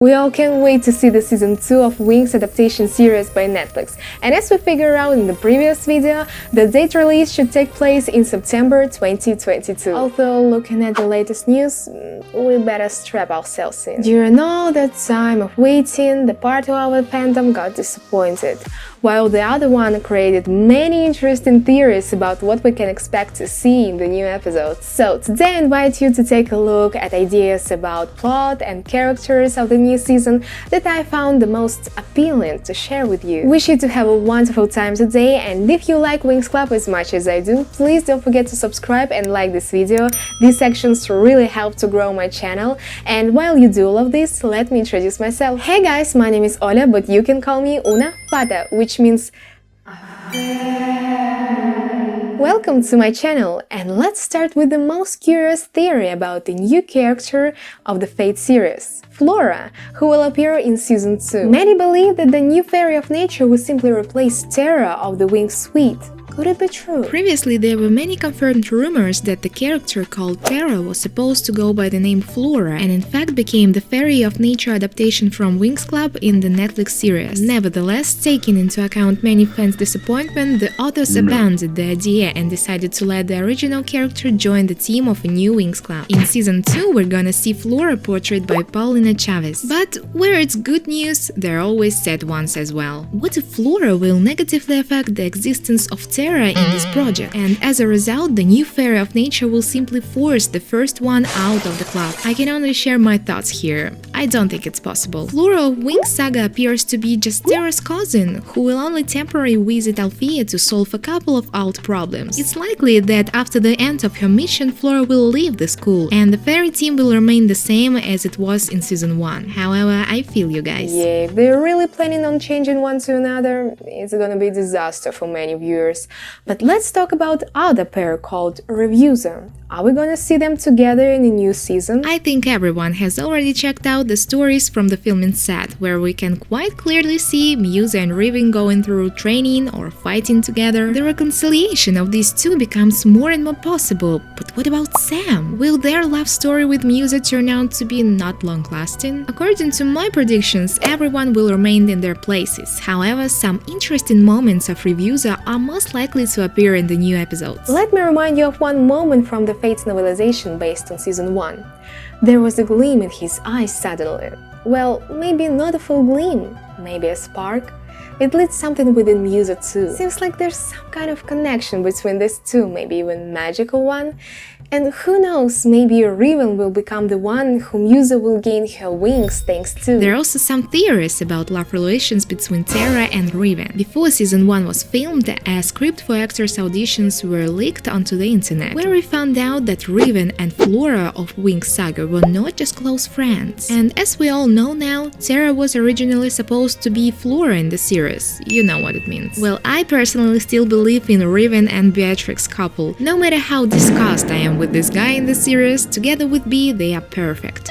We all can't wait to see the season 2 of Winx adaptation series by Netflix, and as we figured out in the previous video, the date release should take place in September 2022. Although, looking at the latest news, we better strap ourselves in. During all that time of waiting, the part of our fandom got disappointed, while the other one created many interesting theories about what we can expect to see in the new episodes. So today I invite you to take a look at ideas about plot and characters of the new season that I found the most appealing to share with you. Wish you to have a wonderful time today, and if you like Winx Club as much as I do, please don't forget to subscribe and like this video. These actions really help to grow my channel, and while you do all of this, let me introduce myself. Hey guys, my name is Oля, but you can call me Una Fata, which means welcome to my channel, and let's start with the most curious theory about the new character of the Fate series, Flora, who will appear in season 2. Many believe that the new fairy of nature will simply replace Terra of the Winx suite. Could it be true? Previously, there were many confirmed rumors that the character called Terra was supposed to go by the name Flora and in fact became the fairy of nature adaptation from Winx Club in the Netflix series. Nevertheless, taking into account many fans' disappointment, the authors abandoned the idea and decided to let the original character join the team of a new Winx Club. In season 2, we're gonna see Flora portrayed by Paulina Chavez. But where it's good news, there are always sad ones as well. What if Flora will negatively affect the existence of Terra in this project, and as a result, the new fairy of nature will simply force the first one out of the club? I can only share my thoughts here. I don't think it's possible. Flora of Winx Saga appears to be just Terra's cousin, who will only temporarily visit Althea to solve a couple of old problems. It's likely that after the end of her mission, Flora will leave the school, and the fairy team will remain the same as it was in season 1. However, I feel you guys. Yeah, if they're really planning on changing one to another, it's gonna be a disaster for many viewers. But let's talk about other pair called Revuser. Are we gonna see them together in a new season? I think everyone has already checked out the stories from the filming set, where we can quite clearly see Musa and Riven going through training or fighting together. The reconciliation of these two becomes more and more possible, but what about Sam? Will their love story with Musa turn out to be not long-lasting? According to my predictions, everyone will remain in their places. However, some interesting moments of Revuser are most likely to appear in the new episodes. Let me remind you of one moment from the Fate's novelization based on season 1. There was a gleam in his eyes suddenly. Well, maybe not a full gleam, maybe a spark. It lit something within Musa too. Seems like there's some kind of connection between these two, maybe even magical one. And who knows, maybe Riven will become the one who Musa will gain her wings thanks to. There are also some theories about love relations between Terra and Riven. Before season 1 was filmed, a script for actors' auditions were leaked onto the internet, where we found out that Riven and Flora of Winx Saga were not just close friends. And as we all know now, Terra was originally supposed to be Flora in the series. You know what it means. Well, I personally still believe in Riven and Beatrix couple. No matter how disgusted I am with this guy in the series, together with Bea, they are perfect.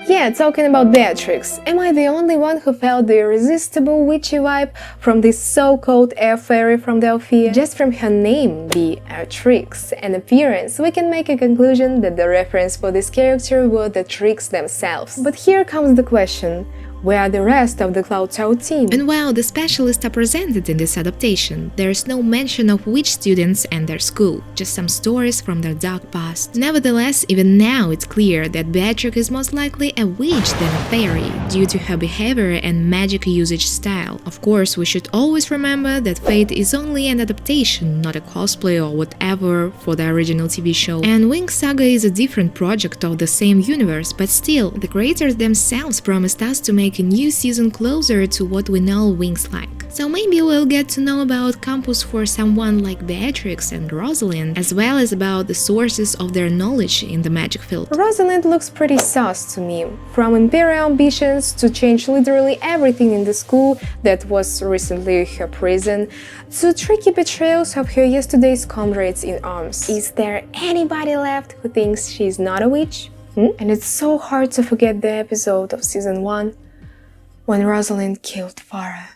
Yeah, talking about Beatrix, am I the only one who felt the irresistible witchy vibe from this so-called air fairy from Althea? Just from her name, Beatrix, and appearance, we can make a conclusion that the reference for this character were the tricks themselves. But here comes the question. Where are the rest of the Cloud Tower team? And while the specialists are presented in this adaptation, there is no mention of which students and their school, just some stories from their dark past. Nevertheless, even now it's clear that Beatrix is most likely a witch than a fairy, due to her behavior and magic usage style. Of course, we should always remember that Fate is only an adaptation, not a cosplay or whatever for the original TV show. And Winx Saga is a different project of the same universe, but still, the creators themselves promised us to make a new season closer to what we know Winx like. So maybe we'll get to know about campus for someone like Beatrix and Rosalind, as well as about the sources of their knowledge in the magic field. Rosalind looks pretty sus to me. From imperial ambitions to change literally everything in the school that was recently her prison, to tricky betrayals of her yesterday's comrades in arms. Is there anybody left who thinks she's not a witch? And it's so hard to forget the episode of season 1 when Rosalind killed Farah.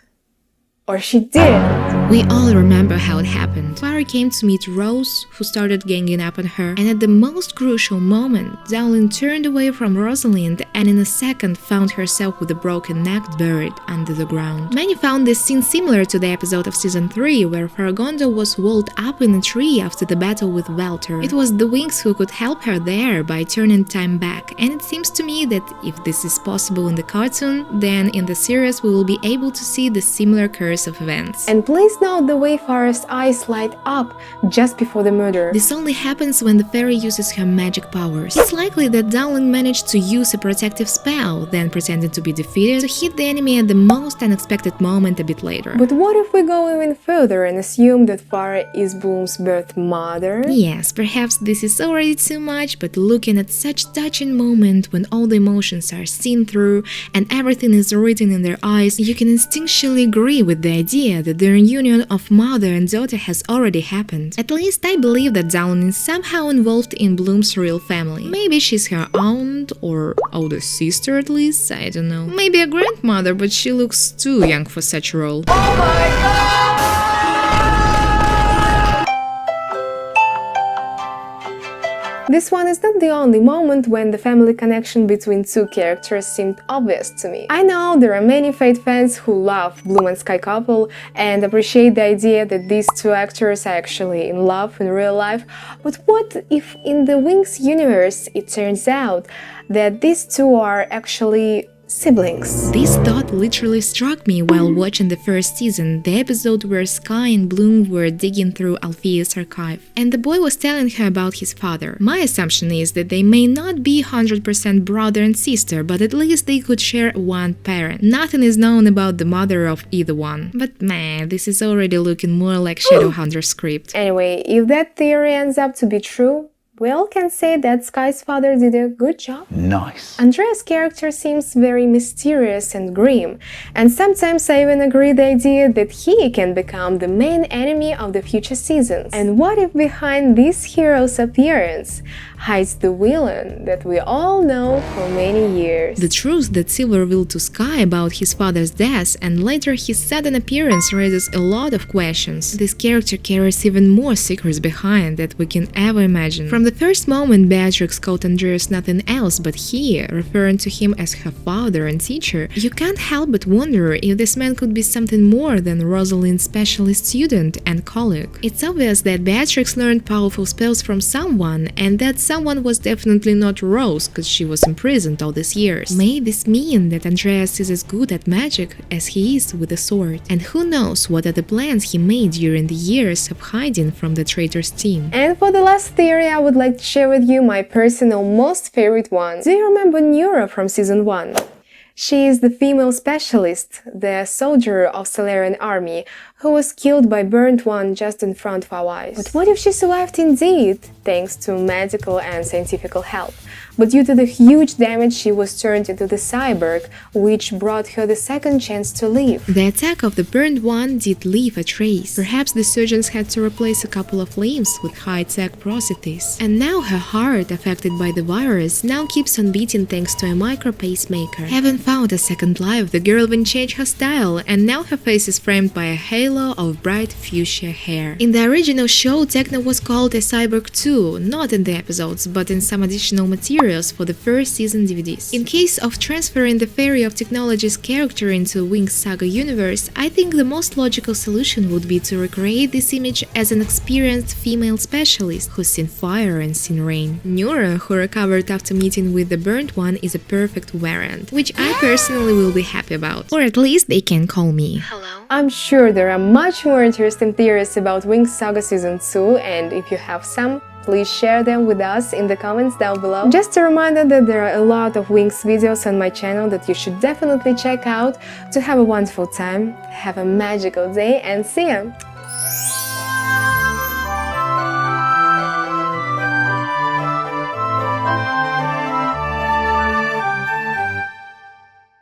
Or she didn't. We all remember how it happened. Fairy came to meet Rose, who started ganging up on her, and at the most crucial moment, Ditlevsen turned away from Rosalind and in a second found herself with a broken neck buried under the ground. Many found this scene similar to the episode of season 3 where Faragondo was walled up in a tree after the battle with Walter. It was the Winx who could help her there by turning time back, and it seems to me that if this is possible in the cartoon, then in the series we will be able to see the similar course of events. And please note the way Farah's eyes light up just before the murder. This only happens when the fairy uses her magic powers. It's likely that Ditlevsen managed to use a protective spell, then pretending to be defeated, to hit the enemy at the most unexpected moment a bit later. But what if we go even further and assume that Farah is Bloom's birth mother? Yes, perhaps this is already too much, but looking at such touching moment when all the emotions are seen through and everything is written in their eyes, you can instinctually agree with the idea that the reunion of mother and daughter has already happened. At least I believe that Ditlevsen is somehow involved in Bloom's real family. Maybe she's her aunt or older sister at least, I don't know. Maybe a grandmother, but she looks too young for such a role. Oh my god! This one is not the only moment when the family connection between two characters seemed obvious to me. I know there are many Fate fans who love Bloom and Sky couple and appreciate the idea that these two actors are actually in love in real life, but what if in the Winx universe it turns out that these two are actually siblings? This thought literally struck me while watching the first season, the episode where Sky and Bloom were digging through Althea's archive, and the boy was telling her about his father. My assumption is that they may not be 100% brother and sister, but at least they could share one parent. Nothing is known about the mother of either one. But man, this is already looking more like Shadowhunter script. Anyway, if that theory ends up to be true, we all can say that Sky's father did a good job. Nice. Andrea's character seems very mysterious and grim, and sometimes I even agree the idea that he can become the main enemy of the future seasons. And what if behind this hero's appearance hides the villain that we all know for many years? The truth that Silver revealed to Sky about his father's death and later his sudden appearance raises a lot of questions. This character carries even more secrets behind that we can ever imagine. From the first moment Beatrix called Andreas nothing else but he, referring to him as her father and teacher, you can't help but wonder if this man could be something more than Rosalind's specialist student and colleague. It's obvious that Beatrix learned powerful spells from someone, and that someone was definitely not Rose, because she was imprisoned all these years. May this mean that Andreas is as good at magic as he is with a sword? And who knows what other plans he made during the years of hiding from the traitor's team? And for the last theory, I would like to share with you my personal most favorite one. Do you remember Nura from season 1? She is the female specialist, the soldier of Solarian army, who was killed by Burnt One just in front of our eyes. But what if she survived indeed, thanks to medical and scientific help? But due to the huge damage, she was turned into the cyborg, which brought her the second chance to live. The attack of the Burnt One did leave a trace. Perhaps the surgeons had to replace a couple of limbs with high-tech prostheses. And now her heart, affected by the virus, now keeps on beating thanks to a micro-pacemaker. Having found a second life, the girl even changed her style, and now her face is framed by a halo of bright fuchsia hair. In the original show, Techno was called a cyborg too, not in the episodes, but in some additional material for the first season DVDs. In case of transferring the Fairy of Technology's character into Winx Saga universe, I think the most logical solution would be to recreate this image as an experienced female specialist who's seen fire and seen rain. Nura, who recovered after meeting with the Burnt One, is a perfect variant, which I personally will be happy about. Or at least they can call me. Hello? I'm sure there are much more interesting theories about Winx Saga Season 2, and if you have some, please share them with us in the comments down below. Just a reminder that there are a lot of Winx videos on my channel that you should definitely check out to have a wonderful time, have a magical day, and see ya!